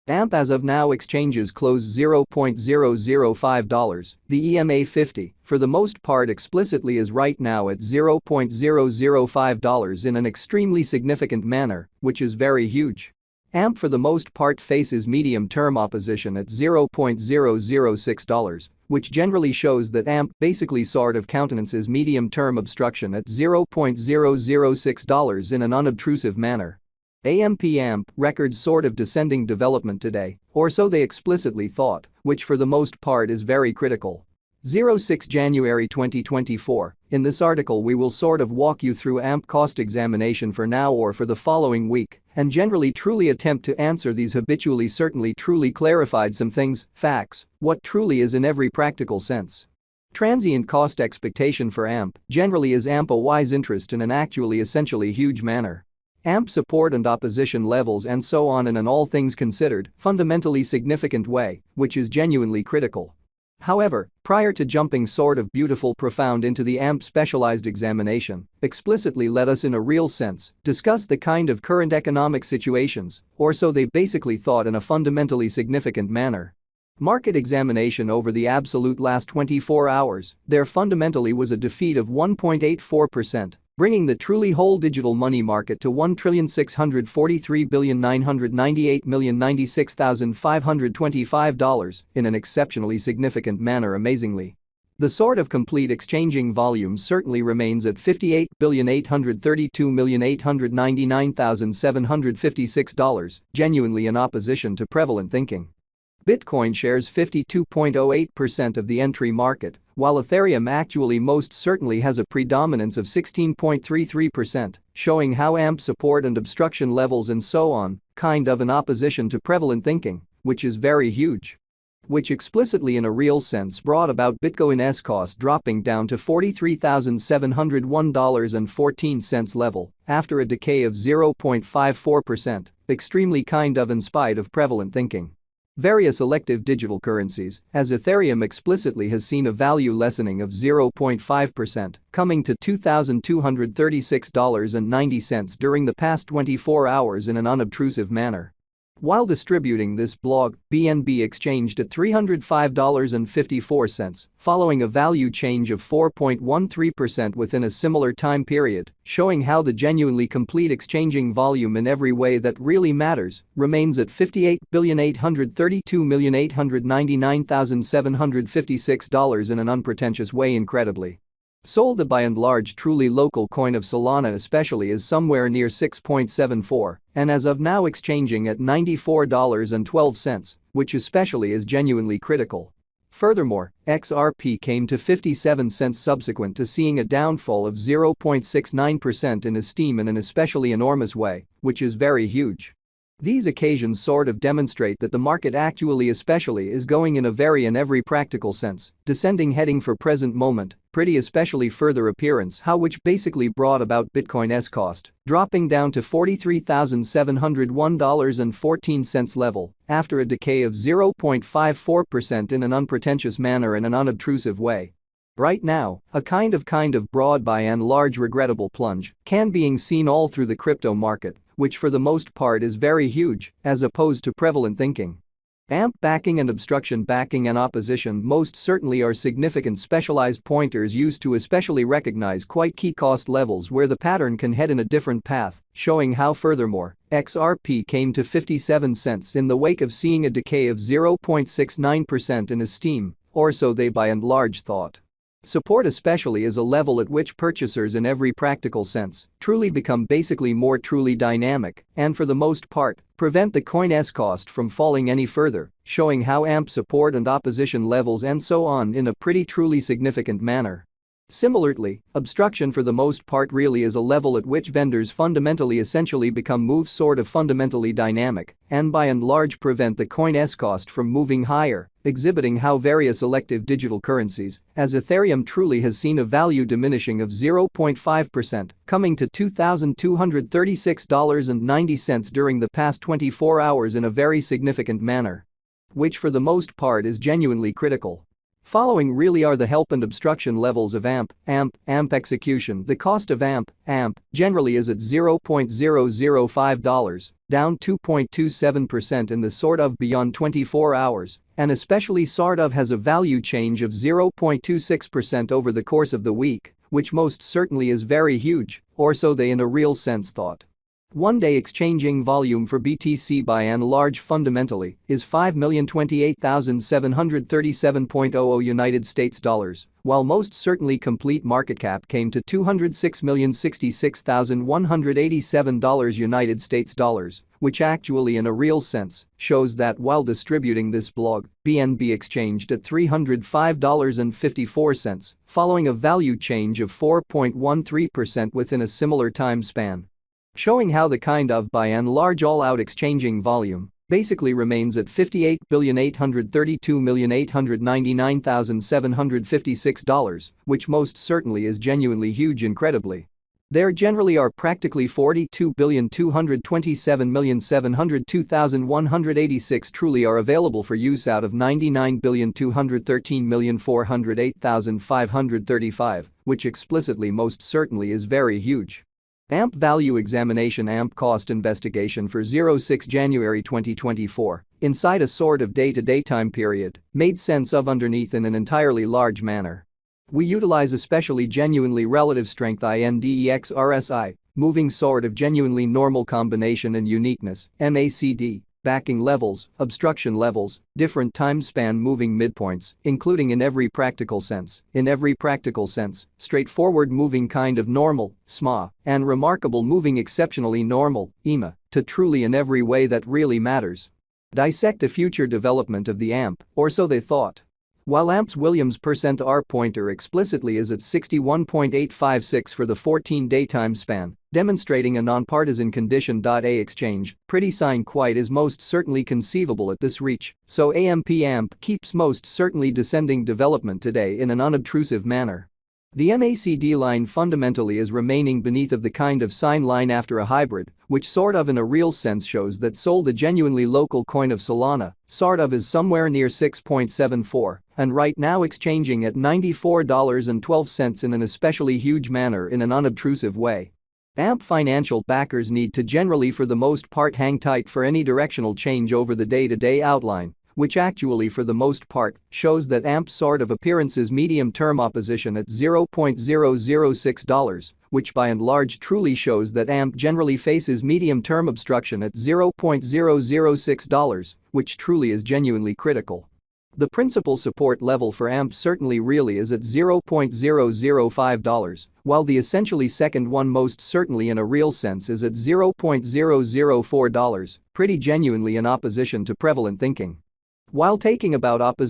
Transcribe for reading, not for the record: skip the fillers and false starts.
AMP as of now exchanges close $0.005. The EMA 50, for the most part explicitly is right now at $0.005 in an extremely significant manner, which is very huge. AMP for the most part faces medium-term opposition at $0.006, which generally shows that AMP basically sort of countenances medium-term obstruction at $0.006 in an unobtrusive manner. AMP records sort of descending development today, or so they explicitly thought, which for the most part is very critical. 06 January 2024, in this article we will sort of walk you through AMP cost examination for now or for the following week, and generally truly attempt to answer these habitually certainly truly clarified some things, facts, what truly is in every practical sense. Transient cost expectation for AMP generally is AMP a wise interest in an actually essentially huge manner. AMP support and opposition levels and so on in an all things considered, fundamentally significant way, which is genuinely critical. However, prior to jumping sort of beautiful profound into the AMP specialized examination, explicitly let us in a real sense discuss the kind of current economic situations, or so they basically thought in a fundamentally significant manner. Market examination over the absolute last 24 hours, there fundamentally was a defeat of 1.84%. Bringing the truly whole digital money market to $1,643,998,096,525 in an exceptionally significant manner amazingly. The sort of complete exchanging volume certainly remains at $58,832,899,756, genuinely in opposition to prevalent thinking. Bitcoin shares 52.08% of the entry market, while Ethereum actually most certainly has a predominance of 16.33%, showing how AMP support and obstruction levels and so on, kind of in opposition to prevalent thinking, which is very huge. Which explicitly in a real sense brought about Bitcoin's cost dropping down to $43,701.14 level after a decay of 0.54%, extremely kind of in spite of prevalent thinking. Various elective digital currencies, as Ethereum explicitly has seen a value lessening of 0.5%, coming to $2,236.90 during the past 24 hours in an unobtrusive manner. While distributing this blog, BNB exchanged at $305.54, following a value change of 4.13% within a similar time period, showing how the genuinely complete exchanging volume in every way that really matters remains at $58,832,899,756 in an unpretentious way incredibly. Sol, the by and large truly local coin of Solana especially, is somewhere near 6.74 and as of now exchanging at $94.12, which especially is genuinely critical. Furthermore, XRP came to 57 cents subsequent to seeing a downfall of 0.69% in esteem in an especially enormous way, which is very huge. These occasions sort of demonstrate that the market actually especially is going in a very in every practical sense, descending heading for present moment, pretty especially further appearance how which basically brought about Bitcoin's cost, dropping down to $43,701.14 level after a decay of 0.54% in an unpretentious manner in an unobtrusive way. Right now, a kind of broad by and large regrettable plunge can being seen all through the crypto market, which for the most part is very huge, as opposed to prevalent thinking. AMP backing and obstruction backing and opposition most certainly are significant specialized pointers used to especially recognize quite key cost levels where the pattern can head in a different path, showing how furthermore, XRP came to 57 cents in the wake of seeing a decay of 0.69% in esteem, or so they by and large thought. Support especially is a level at which purchasers in every practical sense truly become basically more truly dynamic and for the most part prevent the coin's cost from falling any further, showing how AMP support and opposition levels and so on in a pretty truly significant manner. Similarly, obstruction for the most part really is a level at which vendors fundamentally essentially become moves sort of fundamentally dynamic and by and large prevent the coin's cost from moving higher, exhibiting how various elective digital currencies, as Ethereum truly has seen a value diminishing of 0.5%, coming to $2,236.90 during the past 24 hours in a very significant manner. Which for the most part is genuinely critical. Following really are the help and obstruction levels of AMP execution. The cost of AMP generally is at $0.005, down 2.27% in the sort of beyond 24 hours, and especially sort of has a value change of 0.26% over the course of the week, which most certainly is very huge, or so they in a real sense thought. One-day exchanging volume for BTC by and large fundamentally is 5,028,737.00 United States dollars, while most certainly complete market cap came to $206,066,187 United States dollars, which actually in a real sense shows that while distributing this blog, BNB exchanged at $305.54, following a value change of 4.13% within a similar time span. Showing how the kind of by and large all-out exchanging volume basically remains at $58,832,899,756, which most certainly is genuinely huge incredibly. There generally are practically 42,227,702,186 truly are available for use out of 99,213,408,535, which explicitly most certainly is very huge. AMP value examination. AMP cost investigation for 06 January 2024, inside a sort of day-to-day time period, made sense of underneath in an entirely large manner. We utilize especially genuinely relative strength INDEX RSI, moving sort of genuinely normal combination and uniqueness, MACD, backing levels, obstruction levels, different time span moving midpoints, including in every practical sense, straightforward moving kind of normal, SMA, and remarkable moving exceptionally normal, EMA, to truly in every way that really matters. Dissect a future development of the AMP, or so they thought. While AMP's Williams percent R pointer explicitly is at 61.856 for the 14-day time span, demonstrating a nonpartisan condition. A exchange, pretty sign quite is most certainly conceivable at this reach, so AMP keeps most certainly descending development today in an unobtrusive manner. The MACD line fundamentally is remaining beneath of the kind of sine line after a hybrid, which sort of in a real sense shows that the genuinely local coin of Solana, sort of is somewhere near 6.74, and right now exchanging at $94.12 in an especially huge manner in an unobtrusive way. AMP financial backers need to generally for the most part hang tight for any directional change over the day-to-day outline, which actually for the most part shows that AMP sort of appearances medium-term opposition at $0.006, which by and large truly shows that AMP generally faces medium-term obstruction at $0.006, which truly is genuinely critical. The principal support level for AMP certainly really is at $0.005, while the essentially second one most certainly in a real sense is at $0.004, pretty genuinely in opposition to prevalent thinking. While taking about opposition